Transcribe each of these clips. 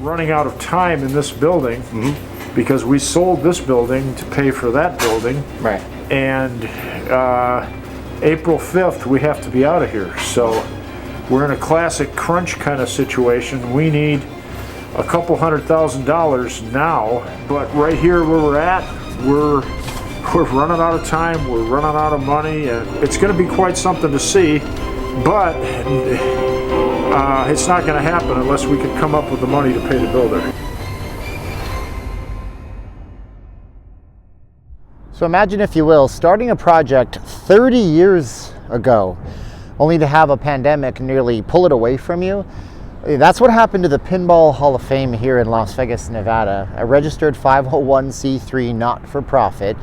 running out of time in this building because we sold this building to pay for that building. Right. And April 5th, we have to be out of here. So we're in a classic crunch kind of situation. We need a couple $100,000 now, but right here where we're at, we're running out of time, we're running out of money, and it's going to be quite something to see, but it's not going to happen unless we can come up with the money to pay the builder. So imagine, if you will, starting a project 30 years ago, only to have a pandemic nearly pull it away from you. That's what happened to the Pinball Hall of Fame here in Las Vegas, Nevada, a registered 501c3 not-for-profit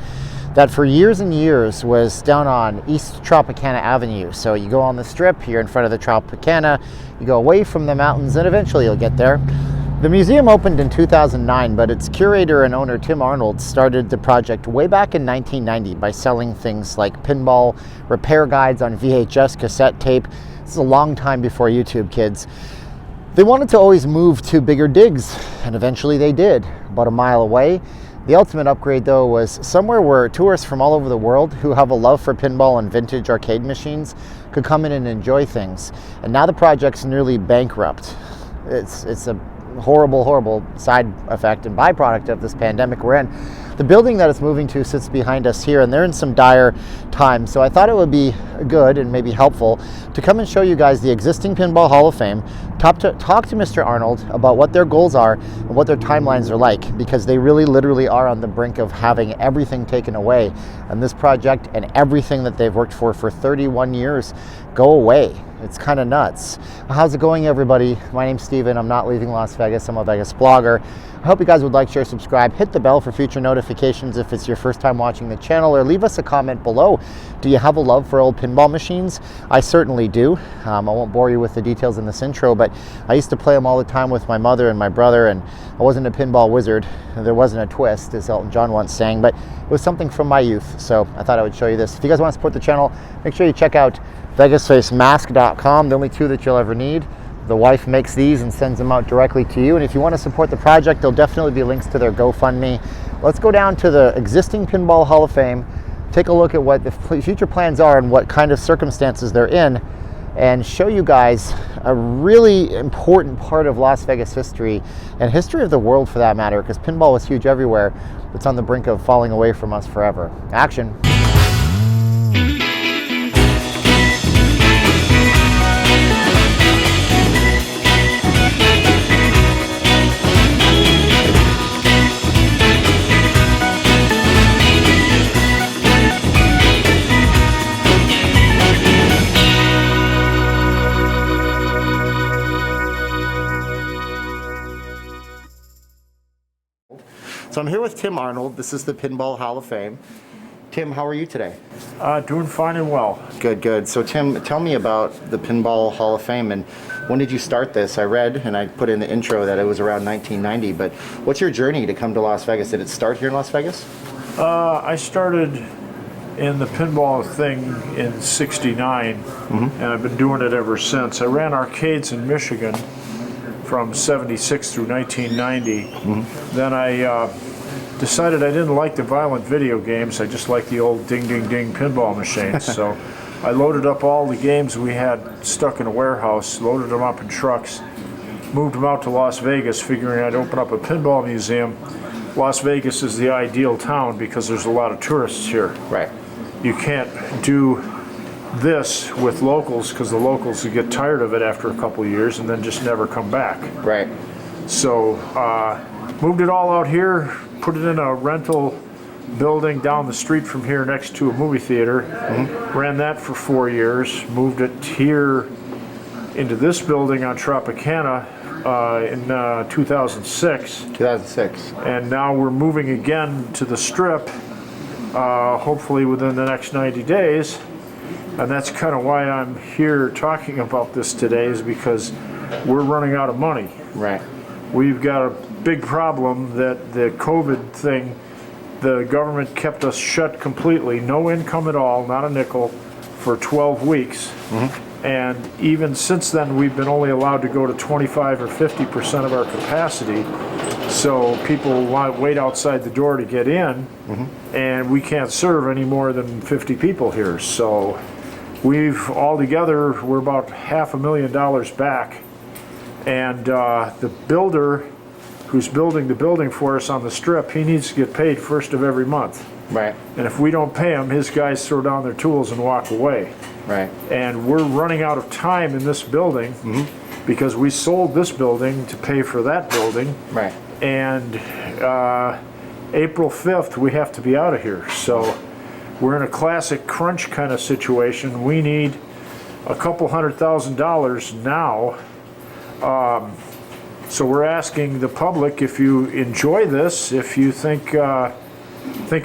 that for years and years was down on East Tropicana Avenue. So you go on the strip, you're in front of the Tropicana, you go away from the mountains, and eventually you'll get there. The museum opened in 2009, but its curator and owner, Tim Arnold, started the project way back in 1990 by selling things like pinball repair guides on VHS cassette tape. This is a long time before YouTube, kids. They wanted to always move to bigger digs, and eventually they did, about a mile away. The ultimate upgrade, though, was somewhere where tourists from all over the world who have a love for pinball and vintage arcade machines could come in and enjoy things. And now the project's nearly bankrupt. It's a horrible side effect and byproduct of this pandemic we're in. The building that it's moving to sits behind us here, and they're in some dire times. So I thought it would be good and maybe helpful to come and show you guys the existing Pinball Hall of Fame, talk to Mr. Arnold about what their goals are and what their timelines are like, because they really literally are on the brink of having everything taken away, and this project and everything that they've worked for 31 years go away. It's kind of nuts. How's it going, everybody? My name's Steven. I'm not leaving Las Vegas. I'm a Vegas blogger. I hope you guys would like, share, subscribe, hit the bell for future notifications if it's your first time watching the channel, or leave us a comment below. Do you have a love for old pinball machines? I certainly do. I won't bore you with the details in this intro, but I used to play them all the time with my mother and my brother, and I wasn't a pinball wizard. There wasn't a twist, as Elton John once sang, but it was something from my youth, so I thought I would show you this. If you guys want to support the channel, make sure you check out VegasFaceMask.com, the only two that you'll ever need. The wife makes these and sends them out directly to you. And if you want to support the project, there'll definitely be links to their GoFundMe. Let's go down to the existing Pinball Hall of Fame, take a look at what the future plans are and what kind of circumstances they're in, and show you guys a really important part of Las Vegas history, and history of the world for that matter, because pinball was huge everywhere. It's on the brink of falling away from us forever. Action. So I'm here with Tim Arnold. This is the Pinball Hall of Fame. Tim, how are you today? Doing fine and well. Good. So Tim, tell me about the Pinball Hall of Fame, and when did you start this? I read, and I put in the intro, that it was around 1990, but what's your journey to come to Las Vegas? Did it start here in Las Vegas? I started in the pinball thing in '69, and I've been doing it ever since. I ran arcades in Michigan from '76 through 1990. Then I decided I didn't like the violent video games. I just liked the old ding ding ding pinball machines. So I loaded up all the games we had stuck in a warehouse, loaded them up in trucks, moved them out to Las Vegas, figuring I'd open up a pinball museum. Las Vegas is the ideal town because there's a lot of tourists here. Right. You can't do this with locals because the locals would get tired of it after a couple of years and then just never come back. Right. So moved it all out here, put it in a rental building down the street from here next to a movie theater. Ran that for 4 years, moved it here into this building on Tropicana in 2006. 2006. And now we're moving again to the Strip, hopefully within the next 90 days. And that's kind of why I'm here talking about this today, is because we're running out of money. Right. We've got a big problem that the COVID thing, the government kept us shut completely, no income at all, not a nickel, for 12 weeks. And even since then, we've been only allowed to go to 25 or 50% of our capacity. So people want to wait outside the door to get in, and we can't serve any more than 50 people here. So we've altogether, we're about $500,000 back. And the builder who's building the building for us on the strip, he needs to get paid first of every month. Right. And if we don't pay him, his guys throw down their tools and walk away. Right. And we're running out of time in this building because we sold this building to pay for that building. Right. And April 5th, we have to be out of here. So we're in a classic crunch kind of situation. We need a couple $100,000 now. So we're asking the public, if you enjoy this, if you think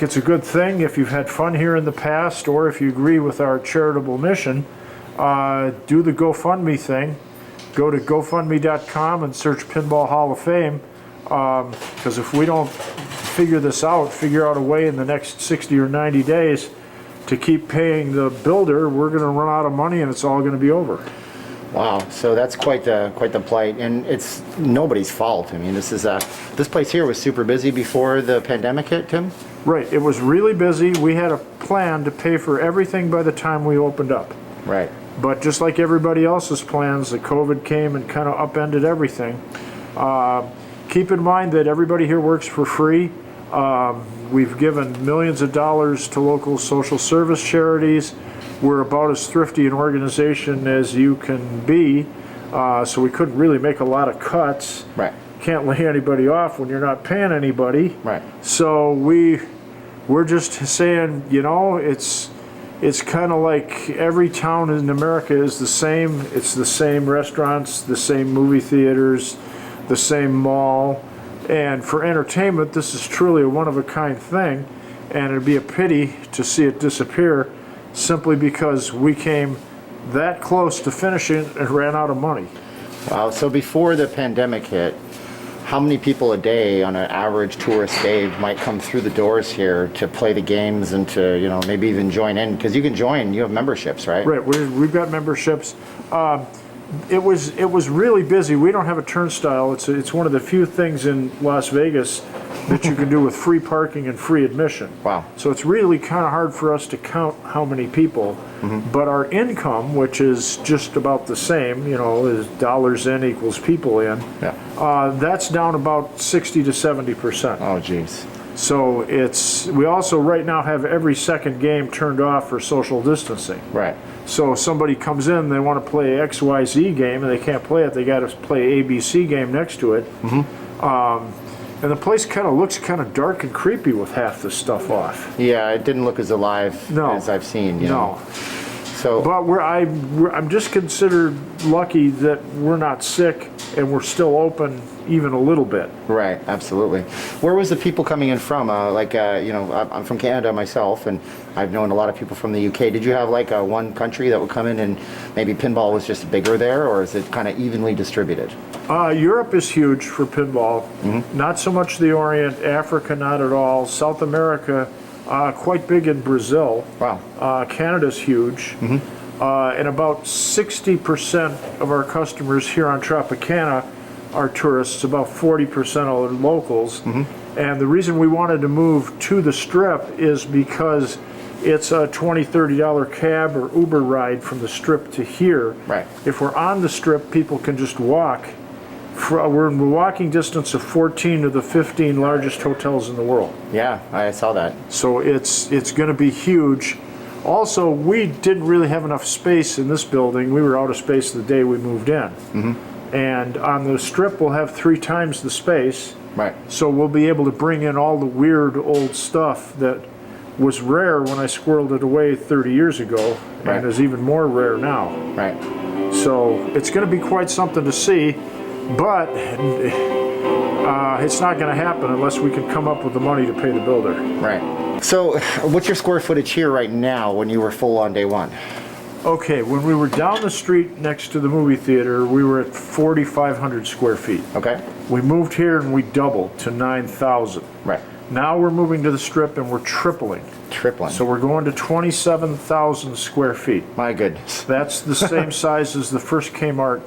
it's a good thing, if you've had fun here in the past, or if you agree with our charitable mission, do the GoFundMe thing. Go to GoFundMe.com and search Pinball Hall of Fame, because if we don't figure out a way in the next 60 or 90 days to keep paying the builder, we're going to run out of money and it's all going to be over. Wow, so that's quite the plight, and it's nobody's fault. I mean, this place here was super busy before the pandemic hit, Tim? Right, it was really busy. We had a plan to pay for everything by the time we opened up. Right. But just like everybody else's plans, the COVID came and kind of upended everything. Keep in mind that everybody here works for free. We've given millions of dollars to local social service charities. We're about as thrifty an organization as you can be, so we couldn't really make a lot of cuts. Right. Can't lay anybody off when you're not paying anybody. Right. So we're just saying, you know, it's kind of like every town in America is the same. It's the same restaurants, the same movie theaters, the same mall. And for entertainment, this is truly a one-of-a-kind thing, and it'd be a pity to see it disappear simply because we came that close to finishing and ran out of money. Wow, so before the pandemic hit, how many people a day on an average tourist day might come through the doors here to play the games and to, you know, maybe even join in? Because you can join, you have memberships, right? Right, we've got memberships. It was really busy. We don't have a turnstile. It's one of the few things in Las Vegas that you can do with free parking and free admission. Wow. So it's really kind of hard for us to count how many people, but our income, which is just about the same, you know, is dollars in equals people in, that's down about 60 to 70%. Oh, geez. So we also right now have every second game turned off for social distancing. Right. So somebody comes in, they want to play XYZ game, and they can't play it. They got to play ABC game next to it. And the place kind of looks kind of dark and creepy with half the stuff off. Yeah, it didn't look as alive as I've seen. You know? So, but I'm just considered lucky that we're not sick and we're still open even a little bit. Right, absolutely. Where was the people coming in from? You know, I'm from Canada myself, and I've known a lot of people from the UK. Did you have like one country that would come in and maybe pinball was just bigger there, or is it kind of evenly distributed? Europe is huge for pinball. Not so much the Orient. Africa, not at all. South America, quite big in Brazil. Wow. Canada's huge. And about 60% of our customers here on Tropicana are tourists, about 40% are locals. And the reason we wanted to move to the Strip is because it's a $20, $30 cab or Uber ride from the Strip to here. Right. If we're on the Strip, people can just walk. We're in walking distance of 14 of the 15 largest hotels in the world. Yeah, I saw that. So it's going to be huge. Also, we didn't really have enough space in this building. We were out of space the day we moved in. And on the Strip, we'll have 3 times the space. Right. So we'll be able to bring in all the weird old stuff that was rare when I squirreled it away 30 years ago, and is even more rare now. Right. So it's going to be quite something to see, but it's not going to happen unless we can come up with the money to pay the builder. Right. So what's your square footage here right now when you were full on day one? Okay, when we were down the street next to the movie theater, we were at 4,500 square feet. Okay. We moved here and we doubled to 9,000. Right. Now we're moving to the Strip and we're tripling. Tripling. So we're going to 27,000 square feet. My goodness. That's the same size as the first Kmart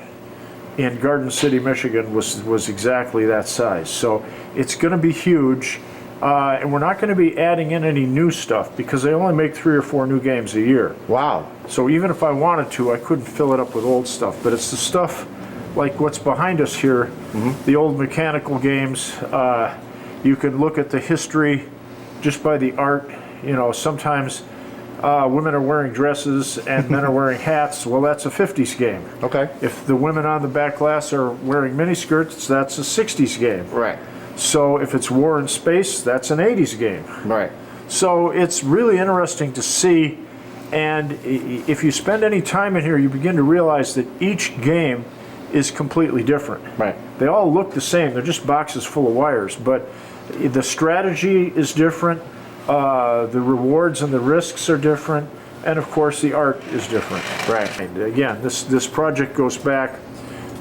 in Garden City, Michigan was exactly that size. So it's going to be huge. And we're not going to be adding in any new stuff because they only make 3 or 4 new games a year. Wow. So even if I wanted to, I couldn't fill it up with old stuff. But it's the stuff like what's behind us here, the old mechanical games. You can look at the history just by the art. You know, sometimes women are wearing dresses and men are wearing hats. Well, that's a 50s game. Okay. If the women on the back glass are wearing miniskirts, that's a 60s game. Right. So if it's War in Space, that's an 80s game. Right. So it's really interesting to see, and if you spend any time in here, you begin to realize that each game is completely different. Right. They all look the same. They're just boxes full of wires, but the strategy is different, the rewards and the risks are different, and of course the art is different. Right. And again, this project goes back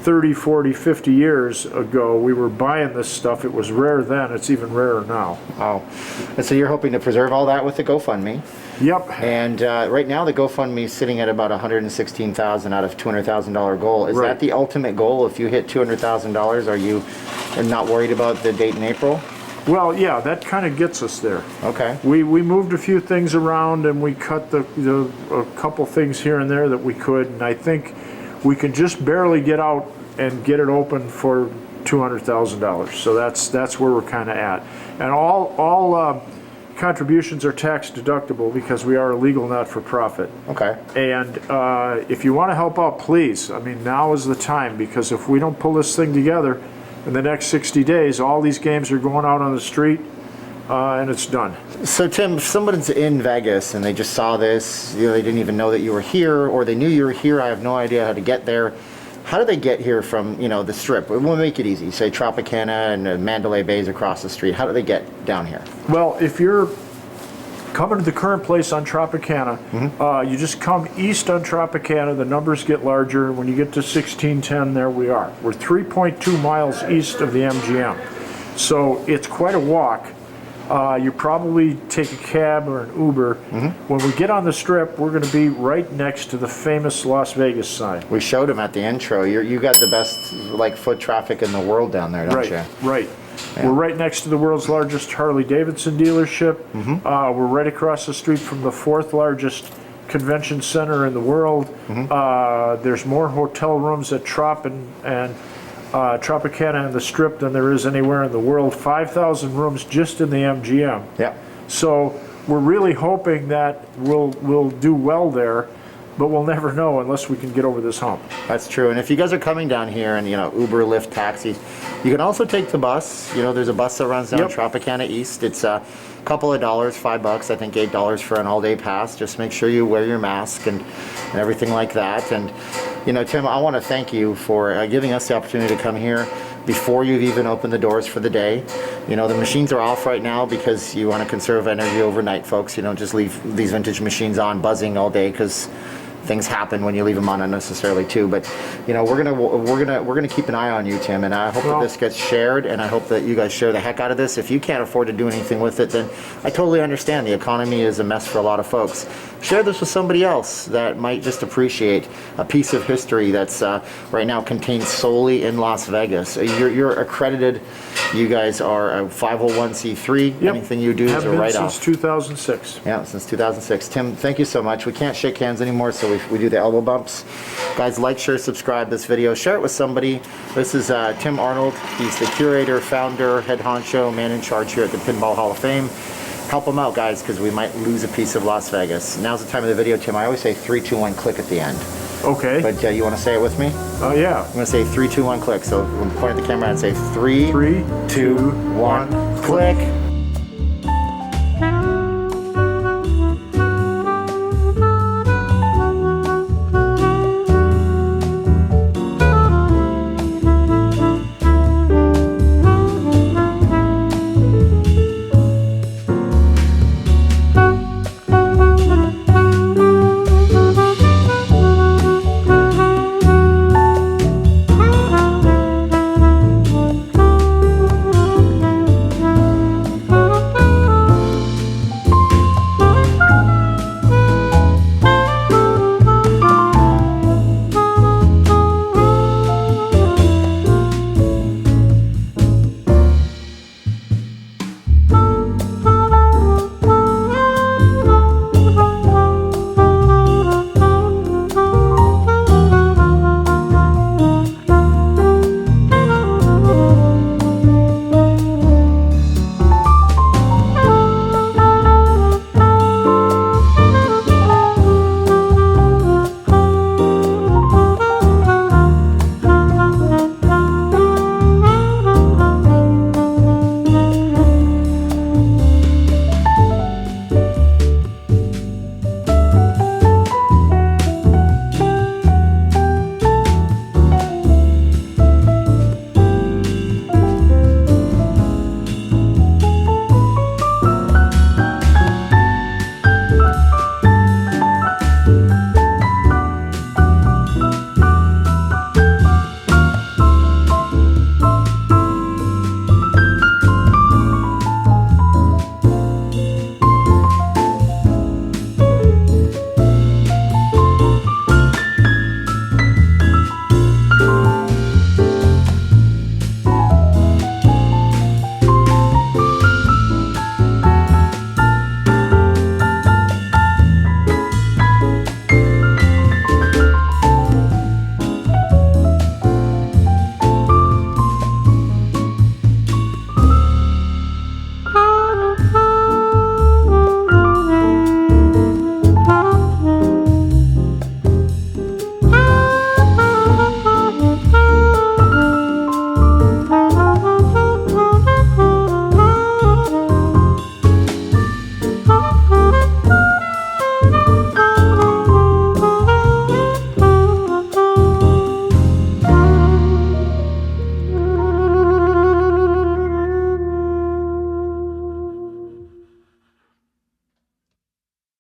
30, 40, 50 years ago. We were buying this stuff. It was rare then. It's even rarer now. Wow. And so you're hoping to preserve all that with the GoFundMe. Yep. And right now the GoFundMe is sitting at about $116,000 out of $200,000 goal. Is Right. that the ultimate goal? If you hit $200,000, are you not worried about the date in April? Well, yeah, that kind of gets us there. Okay. We moved a few things around and we cut a couple things here and there that we could, and I think we can just barely get out and get it open for $200,000. So that's where we're kind of at. And all contributions are tax deductible because we are a legal not-for-profit. Okay. And if you want to help out, please. I mean, now is the time, because if we don't pull this thing together in the next 60 days, all these games are going out on the street and it's done. So Tim, if someone's in Vegas and they just saw this, you know, they didn't even know that you were here, or they knew you were here, I have no idea how to get there. How do they get here from, you know, the Strip? We'll make it easy. Say Tropicana and Mandalay Bay's across the street. How do they get down here? Well, if you're coming to the current place on Tropicana, you just come east on Tropicana, the numbers get larger. When you get to 1610, there we are. We're 3.2 miles east of the MGM. So it's quite a walk. You probably take a cab or an Uber. When we get on the Strip, we're going to be right next to the famous Las Vegas sign. We showed them at the intro. You got the best like foot traffic in the world down there, don't you? Right. Yeah. We're right next to the world's largest Harley-Davidson dealership. We're right across the street from the 4th largest convention center in the world. There's more hotel rooms at Tropicana and the Strip than there is anywhere in the world. 5,000 rooms just in the MGM. Yeah. So we're really hoping that we'll do well there, but we'll never know unless we can get over this hump. That's true. And if you guys are coming down here and, you know, Uber, Lyft, taxis, you can also take the bus. You know, there's a bus that runs down Tropicana East. It's a couple of dollars, $5, I think $8 for an all-day pass. Just make sure you wear your mask and everything like that. And, you know, Tim, I want to thank you for giving us the opportunity to come here before you've even opened the doors for the day. You know, the machines are off right now because you want to conserve energy overnight, folks. You don't just leave these vintage machines on buzzing all day, because things happen when you leave them on unnecessarily too. But you know, we're gonna keep an eye on you, Tim, and I hope that this gets shared, and I hope that you guys share the heck out of this. If you can't afford to do anything with it, then I totally understand. The economy is a mess for a lot of folks. Share this with somebody else that might just appreciate a piece of history that's right now contained solely in Las Vegas. You're accredited. You guys are a 501c3. Yep. Anything you do is a write-off. Since 2006. Yeah, since 2006. Tim, thank you so much. We can't shake hands anymore, so we do the elbow bumps. Guys, like, share, subscribe this video. Share it with somebody. This is Tim Arnold. He's the curator, founder, head honcho, man in charge here at the Pinball Hall of Fame. Help them out, guys, because we might lose a piece of Las Vegas. Now's the time of the video, Tim. I always say 3, 2, 1, click at the end. Okay. But you want to say it with me? Oh, yeah. I'm going to say 3, 2, 1, click. So I'm going to point at the camera and say 3, 2, 1, click.